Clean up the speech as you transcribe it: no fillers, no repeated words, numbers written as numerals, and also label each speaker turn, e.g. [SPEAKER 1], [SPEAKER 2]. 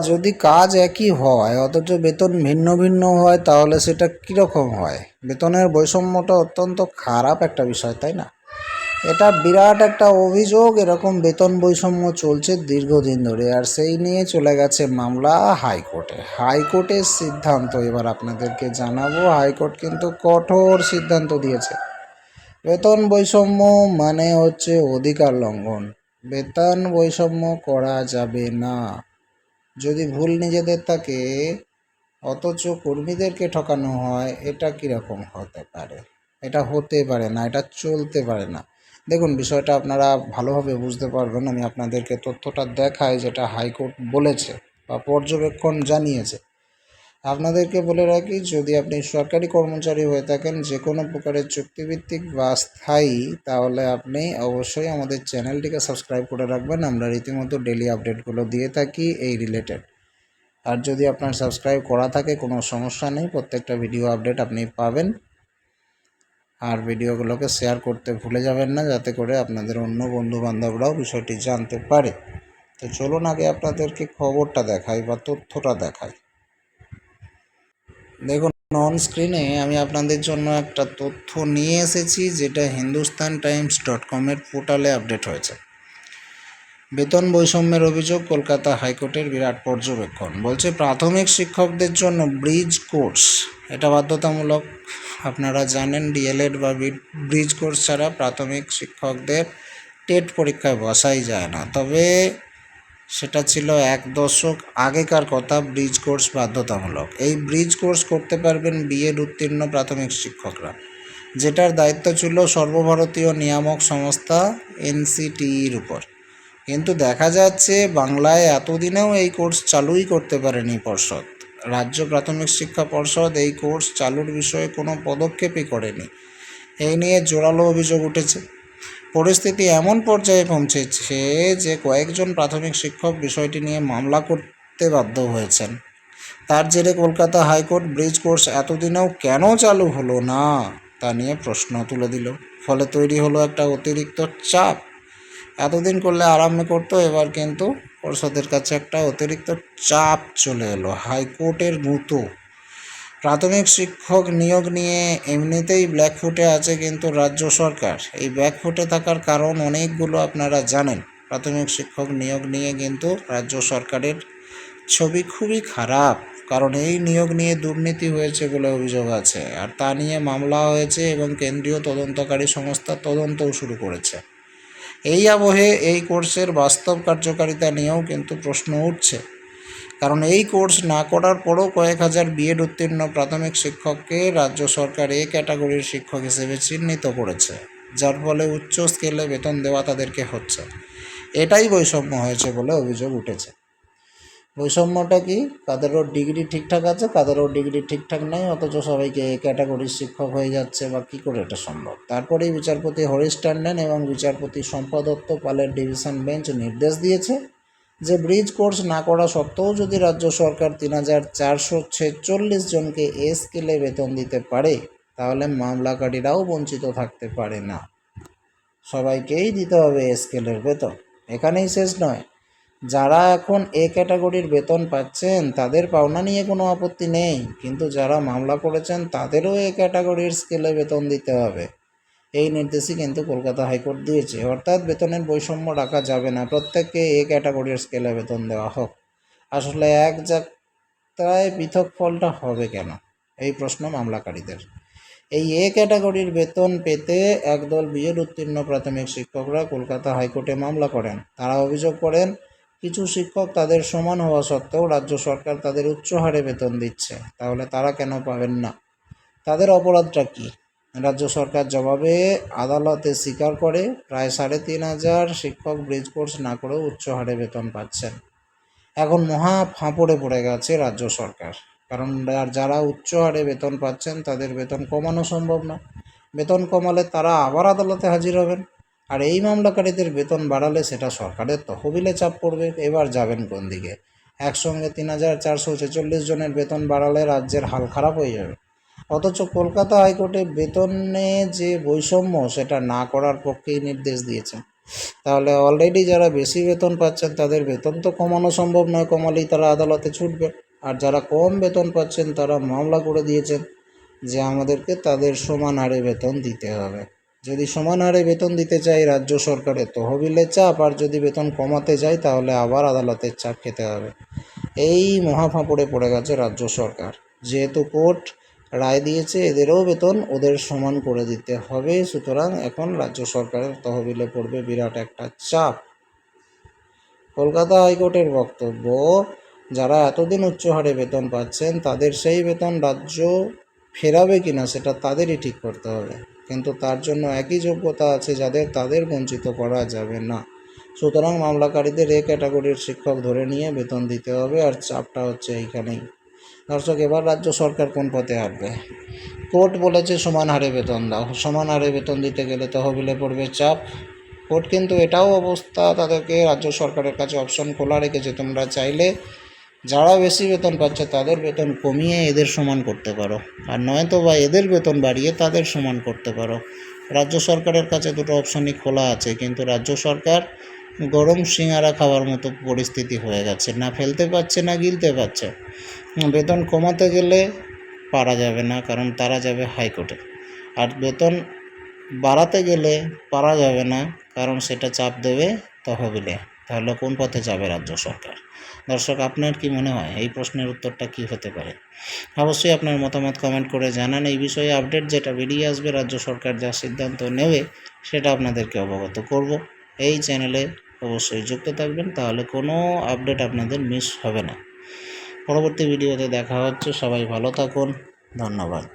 [SPEAKER 1] যদি কাজ একই হয় অথচ বেতন ভিন্ন ভিন্ন হয় তাহলে সেটা কীরকম হয়? বেতনের বৈষম্যটা অত্যন্ত খারাপ একটা বিষয়, তাই না? এটা বিরাট একটা অভিযোগ। এরকম বেতন বৈষম্য চলছে দীর্ঘদিন ধরে, আর সেই নিয়ে চলে গেছে মামলা হাইকোর্টে। হাইকোর্টের সিদ্ধান্ত এবার আপনাদেরকে জানাবো। হাইকোর্ট কিন্তু কঠোর সিদ্ধান্ত দিয়েছে। বেতন বৈষম্য মানে হচ্ছে অধিকার লঙ্ঘন। বেতন বৈষম্য করা যাবে না। যদি ভুল নিজেদের থাকে অথচ কর্মীদেরকে ঠকানো হয়, এটা কীরকম হতে পারে? এটা হতে পারে না, এটা চলতে পারে না। দেখুন, বিষয়টা আপনারা ভালোভাবে বুঝতে পারবেন। আমি আপনাদেরকে তথ্যটা দেখাই যেটা হাইকোর্ট বলেছে বা পর্যবেক্ষণ জানিয়েছে। আপনাদেরকে বলে রাখি, যদি আপনি সরকারি কর্মচারী হয়ে থাকেন যে কোনো প্রকারের চুক্তিভিত্তিক বা স্থায়ী, তাহলে আপনি অবশ্যই আমাদের চ্যানেলটিকে সাবস্ক্রাইব করে রাখবেন। আমরা রীতিমতো ডেলি আপডেটগুলো দিয়ে থাকি এই রিলেটেড। আর যদি আপনার সাবস্ক্রাইব করা থাকে কোনো সমস্যা নেই, প্রত্যেকটা ভিডিও আপডেট আপনি পাবেন। আর ভিডিওগুলোকে শেয়ার করতে ভুলে যাবেন না, যাতে করে আপনাদের অন্য বন্ধুবান্ধবরাও বিষয়টি জানতে পারে। তো চলুন আগে আপনাদেরকে খবরটা দেখাই বা তথ্যটা দেখাই। দেখুন, অন স্ক্রিনে আমি আপনাদের জন্য একটা তথ্য নিয়ে এসেছি, যেটা hindustantimes.com-এর পোর্টালে আপডেট হয়েছে। বেতন বৈষম্যের অভিযোগ, কলকাতা হাইকোর্টের বিরাট পর্যবেক্ষণ। বলছে প্রাথমিক শিক্ষকদের জন্য ব্রিজ কোর্স এটা বাধ্যতামূলক। আপনারা জানেন ডিএলএড বা ব্রিজ কোর্স ছাড়া প্রাথমিক শিক্ষকদের টেট পরীক্ষায় বসাই যায় না। তবে সেটা ছিল 1 দশক আগেকার কথা। ব্রিজ কোর্স বাধ্যতামূলক। এই ব্রিজ কোর্স করতে পারবেন বিএড উত্তীর্ণ প্রাথমিক শিক্ষকরা, যেটার দায়িত্ব ছিল সর্বভারতীয় নিয়ামক সংস্থা এনসিটিইর উপর। কিন্তু দেখা যাচ্ছে বাংলায় এতদিনেও এই কোর্স চালুই করতে পারেনি পর্ষদ। রাজ্য প্রাথমিক শিক্ষা পর্ষদ এই কোর্স চালুর বিষয়ে কোনো পদক্ষেপই করেনি। এই নিয়ে জোরালো অভিযোগ উঠেছে। পরিস্থিতি এমন পর্যায়ে পৌঁছেছে যে কয়েকজন প্রাথমিক শিক্ষক বিষয়টি নিয়ে মামলা করতে বাধ্য হয়েছেন। তার জেরে কলকাতা হাইকোর্ট ব্রিজ কোর্স এতদিনেও কেন চালু হলো না তা নিয়ে প্রশ্ন তুলে দিল। ফলে তৈরি হলো একটা অতিরিক্ত চাপ। এতদিন করলে আরামে করতো, এবার কিন্তু পর্ষদের কাছে একটা অতিরিক্ত চাপ চলে এলো। হাইকোর্টের গুঁতো। প্রাথমিক শিক্ষক নিয়োগ নিয়ে এমনিতেই ব্ল্যাকফুটে আছে কিন্তু রাজ্য সরকার। এই ব্ল্যাকফুটে থাকার কারণ অনেকগুলো আপনারা জানেন। প্রাথমিক শিক্ষক নিয়োগ নিয়ে কিন্তু রাজ্য সরকারের ছবি খুবই খারাপ, কারণ এই নিয়োগ নিয়ে দুর্নীতি হয়েছে বলে অভিযোগ আছে, আর তা নিয়ে মামলা হয়েছে এবং কেন্দ্রীয় তদন্তকারী সংস্থা তদন্তও শুরু করেছে। এই আবহে এই কোর্সের বাস্তব কার্যকারিতা নিয়েও কিন্তু প্রশ্ন উঠছে, কারণ এই কোর্স না করার পরও কয়েক হাজার বিএড উত্তীর্ণ প্রাথমিক শিক্ষককে রাজ্য সরকার এ ক্যাটাগরির শিক্ষক হিসেবে চিহ্নিত করেছে, যার ফলে উচ্চ স্কেলে বেতন দেওয়া তাদেরকে হচ্ছে। এটাই বৈষম্য হয়েছে বলে অভিযোগ উঠেছে। বৈষম্যটা কি? কাদেরও ডিগ্রি ঠিকঠাক আছে, কাদেরও ডিগ্রি ঠিকঠাক নেই, অথচ সবাইকে এ ক্যাটাগরির শিক্ষক হয়ে যাচ্ছে, বা কী করে এটা সম্ভব? তারপরেই বিচারপতি হরিশ ট্যান্ডন এবং বিচারপতি শম্পা দত্ত পালের ডিভিশন বেঞ্চ নির্দেশ দিয়েছে যে ব্রিজ কোর্স না করা সত্ত্বেও যদি রাজ্য সরকার 3,446 জনকে এ স্কেলে বেতন দিতে পারে, তাহলে মামলাকারীরাও বঞ্চিত থাকতে পারে না। সবাইকেই দিতে হবে এ স্কেলের বেতন। এখানেই শেষ নয়। যারা এখন এ ক্যাটাগরির বেতন পাচ্ছেন তাদের পাওনা নিয়ে কোনো আপত্তি নেই, কিন্তু যারা মামলা করেছেন তাদেরও এ ক্যাটাগরির স্কেলে বেতন দিতে হবে। এই নির্দেশই কিন্তু কলকাতা হাইকোর্ট দিয়েছে। অর্থাৎ বেতনের বৈষম্য রাখা যাবে না, প্রত্যেককে এ ক্যাটাগরির স্কেলে বেতন দেওয়া হোক। আসলে এক যাত্রায় পৃথক ফলটা হবে কেন, এই প্রশ্ন মামলাকারীদের। এই এ ক্যাটাগরির বেতন পেতে একদল বিএড উত্তীর্ণ প্রাথমিক শিক্ষকরা কলকাতা হাইকোর্টে মামলা করেন। তারা অভিযোগ করেন কিছু শিক্ষক তাদের সমান হওয়া সত্ত্বেও রাজ্য সরকার তাদের উচ্চ হারে বেতন দিচ্ছে, তাহলে তারা কেন পাবেন না? তাদের অপরাধটা কী? রাজ্য সরকার জবাবে আদালতে স্বীকার করে প্রায় 3,500 শিক্ষক ব্রিজ কোর্স না করেও উচ্চ হারে বেতন পাচ্ছেন। এখন মহা ফাঁপড়ে পড়ে গেছে রাজ্য সরকার, কারণ যারা উচ্চ হারে বেতন পাচ্ছেন তাদের বেতন কমানো সম্ভব না। বেতন কমালে তারা আবার আদালতে হাজির হবেন, আর এই মামলাকারীদের বেতন বাড়ালে সেটা সরকারের তহবিলে চাপ পড়বে। এবার যাবেন কোন দিকে? একসঙ্গে 3,446 জনের বেতন বাড়ালে রাজ্যের হাল খারাপ হয়ে যাবে। অথচ কলকাতা হাইকোর্টে বেতনে যে বৈষম্য সেটা না করার পক্ষেই নির্দেশ দিয়েছে। তাহলে অলরেডি যারা বেশি বেতন পাচ্ছেন তাদের বেতন তো কমানো সম্ভব নয়, কমালেই তারা আদালতে ছুটবে। আর যারা কম বেতন পাচ্ছেন তারা মামলা করে দিয়েছেন যে আমাদেরকে তাদের সমান হারে বেতন দিতে হবে। যদি সমান হারে বেতন দিতে চাই রাজ্য সরকারের তহবিলের চাপ, আর যদি বেতন কমাতে যাই তাহলে আবার আদালতের চাপ খেতে হবে। এই মহাফাঁপড়ে পড়ে গেছে রাজ্য সরকার। যেহেতু কোর্ট রায় দিয়েছে এদেরও বেতন ওদের সমান করে দিতে হবে, সুতরাং এখন রাজ্য সরকারের তহবিলে পড়বে বিরাট একটা চাপ। কলকাতা হাইকোর্টের বক্তব্য, যারা এতদিন উচ্চ হারে বেতন পাচ্ছেন তাদের সেই বেতন রাজ্য ফেরাবে কিনা সেটা তাদেরই ঠিক করতে হবে, কিন্তু তার জন্য একই যোগ্যতা আছে যাদের, তাদের বঞ্চিত করা যাবে না। সুতরাং মামলাকারীদের এ ক্যাটাগরির শিক্ষক ধরে নিয়ে বেতন দিতে হবে, আর চাপটা হচ্ছে এইখানেই। দর্শক, এবার রাজ্য সরকার কোন পথে হাঁটবে? কোর্ট বলেছে সমান হারে বেতন দাও, সমান হারে বেতন দিতে গেলে তহবিলে পড়বে চাপ। কোর্ট কিন্তু এটাও অবস্থা তাদেরকে রাজ্য সরকারের কাছে অপশন খোলা রেখেছে, তোমরা চাইলে যারা বেশি বেতন পাচ্ছে তাদের বেতন কমিয়ে এদের সমান করতে পারো, আর নয়তো বা এদের বেতন বাড়িয়ে তাদের সমান করতে পারো। রাজ্য সরকারের কাছে দুটো অপশনই খোলা আছে, কিন্তু রাজ্য সরকার গরম সিঙারা খাওয়ার মতো পরিস্থিতি হয়ে গেছে, না ফেলতে পারছে না গিলতে পারছে। বেতন কমাতে গেলে পারা যাবে না, কারণ তারা যাবে হাইকোর্টে, আর বেতন বাড়াতে গেলে পারা যাবে না, কারণ সেটা চাপ দেবে তহবিলে। তাহলে কোন পথে যাবে রাজ্য সরকার? দর্শক, আপনার কি মনে হয় এই প্রশ্নের উত্তরটা কি হতে পারে? অবশ্যই আপনার মতামত কমেন্ট করে জানান। এই বিষয়ে আপডেট যেটা বেরিয়ে আসবে, রাজ্য সরকার যা সিদ্ধান্ত নেবে সেটা আপনাদেরকে অবগত করব। এই চ্যানেলে অবশ্যই যুক্ত থাকবেন, তাহলে কোনো আপডেট আপনাদের মিস হবে না। পরবর্তী ভিডিওতে দেখা হচ্ছে। সবাই ভালো থাকুন, ধন্যবাদ।